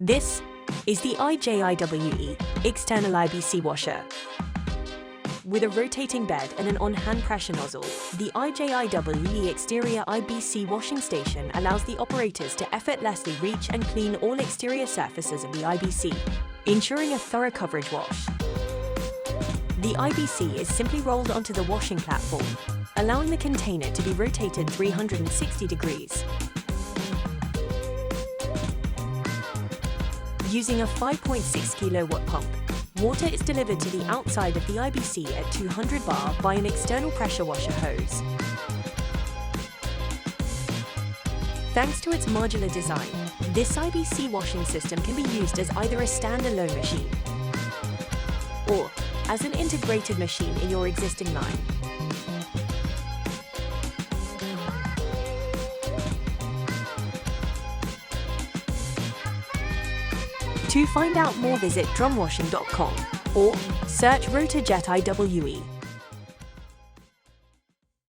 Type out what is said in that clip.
This is the RJ-IWE external IBC washer. With a rotating bed and an on-hand pressure nozzle, the RJ-IWE exterior IBC washing station allows the operators to effortlessly reach and clean all exterior surfaces of the IBC, ensuring a thorough coverage wash. The IBC is simply rolled onto the washing platform, allowing the container to be rotated 360 degrees. Using a 5.6 kilowatt pump, water is delivered to the outside of the IBC at 200 bar by an external pressure washer hose. Thanks to its modular design, this IBC washing system can be used as either a standalone machine or as an integrated machine in your existing line. To find out more, visit drumwashing.com or search Rotajet IWE.